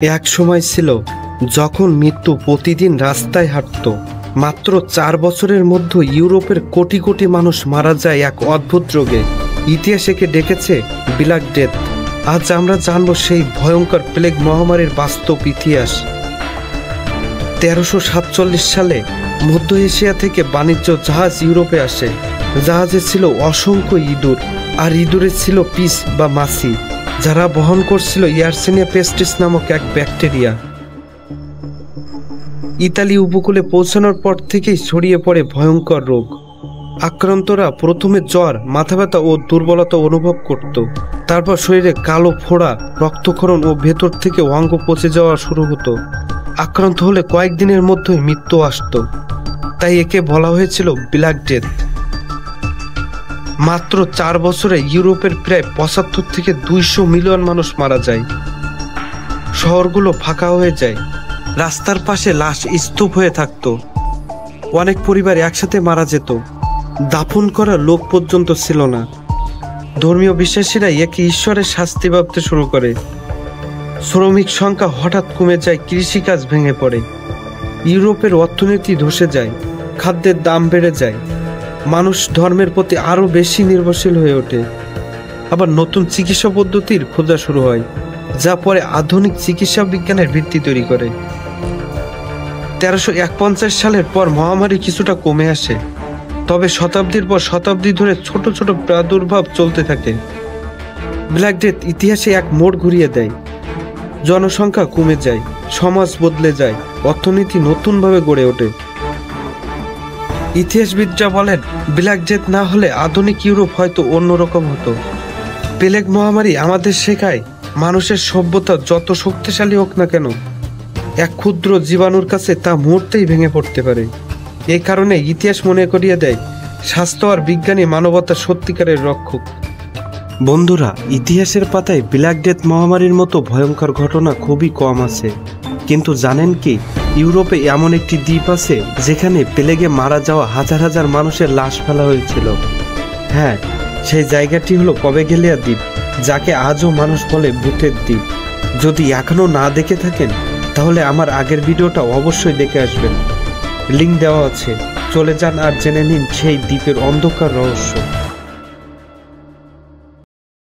এক সময় ছিল যখন মৃত্যু প্রতিদিন রাস্তায় হাঁটত। মাত্র 4 বছরের মধ্যে ইউরোপের কোটি কোটি মানুষ মারা যায় এক অদ্ভুত রোগে। ইতিহাস একে ডেকেছে ব্ল্যাক ডেথ। আজ আমরা জানব সেই ভয়ঙ্কর প্লেগ মহামারীর বাস্তব ইতিহাস। 1347 সালে মধ্য এশিয়া থেকে বাণিজ্য জাহাজ ইউরোপে আসে। জাহাজে ছিল অসংখ্য ইঁদুর, আর ইঁদুরে ছিল পিস বা মাছি, যারা বহন করছিল ইয়ারসিনিয়া পেস্টিস নামক এক ব্যাকটেরিয়া। ইতালি উপকূলে পৌঁছানোর পর থেকেই ছড়িয়ে পড়ে ভয়ঙ্কর রোগ। আক্রান্তরা প্রথমে জ্বর, মাথা ব্যথা ও দুর্বলতা অনুভব করত। তারপর শরীরে কালো ফোড়া, রক্তক্ষরণ ও ভেতর থেকে অঙ্গ পচে যাওয়া শুরু হতো। আক্রান্ত হলে কয়েকদিনের মধ্যেই মৃত্যু আসত। তাই একে বলা হয়েছিল ব্ল্যাক ডেথ। মাত্র 4 বছরে ইউরোপের প্রায় 75 থেকে 200 মিলিয়ন মানুষ মারা যায়। শহরগুলো ফাঁকা হয়ে যায়, রাস্তার পাশে লাশ স্তূপ হয়ে থাকত। অনেক পরিবার একসাথে মারা যেত, দাফন করার লোক পর্যন্ত ছিল না। ধর্মীয় বিশ্বাসীরা একে ঈশ্বরের শাস্তি ভাবতে শুরু করে। শ্রমিক সংখ্যা হঠাৎ কমে যায়, কৃষিকাজ ভেঙে পড়ে, ইউরোপের অর্থনীতি ধসে যায়, খাদ্যের দাম বেড়ে যায়, মানুষ ধর্মের প্রতি আরো বেশি নির্ভরশীল হয়ে ওঠে। আবার নতুন চিকিৎসা পদ্ধতির খোঁজা শুরু হয়, যা পরে আধুনিক চিকিৎসা বিজ্ঞানের ভিত্তি তৈরি করে। 1351 সালের পর মহামারী কিছুটা কমে আসে, তবে শতাব্দীর পর শতাব্দী ধরে ছোট ছোট প্রাদুর্ভাব চলতে থাকে। ব্ল্যাক ডেথ ইতিহাসে এক মোড় ঘুরিয়ে দেয়। জনসংখ্যা কমে যায়, সমাজ বদলে যায়, অর্থনীতি নতুনভাবে গড়ে ওঠে। ইতিহাসবিদরা বলেন, ব্ল্যাক ডেথ না হলে আধুনিক ইউরোপ হয়তো অন্যরকম হতো। প্লেগ মহামারী আমাদের শেখায়, মানুষের সভ্যতা যত শক্তিশালী হোক না কেন, এক ক্ষুদ্র জীবাণুর কাছে তা মুহূর্তেই ভেঙে পড়তে পারে। এই কারণে ইতিহাস মনে করিয়ে দেয়, স্বাস্থ্য আর বিজ্ঞানী মানবতার সত্যিকারের রক্ষক। বন্ধুরা, ইতিহাসের পাতায় ব্ল্যাক ডেথ মহামারীর মতো ভয়ঙ্কর ঘটনা খুবই কম আছে। কিন্তু জানেন কি, ইউরোপে এমন একটি দ্বীপ আছে যেখানে প্লেগে মারা যাওয়া হাজার হাজার মানুষের লাশ ফেলা হয়েছিল। হ্যাঁ, সেই জায়গাটি হলো কবেঘেলিয়া দ্বীপ, যাকে আজও মানুষ বলে ভূতের দ্বীপ। যদি এখনো না দেখে থাকেন, তাহলে আমার আগের ভিডিওটা অবশ্যই দেখে আসবেন, লিংক দেওয়া আছে। চলে যান আর জেনে নিন সেই দ্বীপের অন্ধকার রহস্য।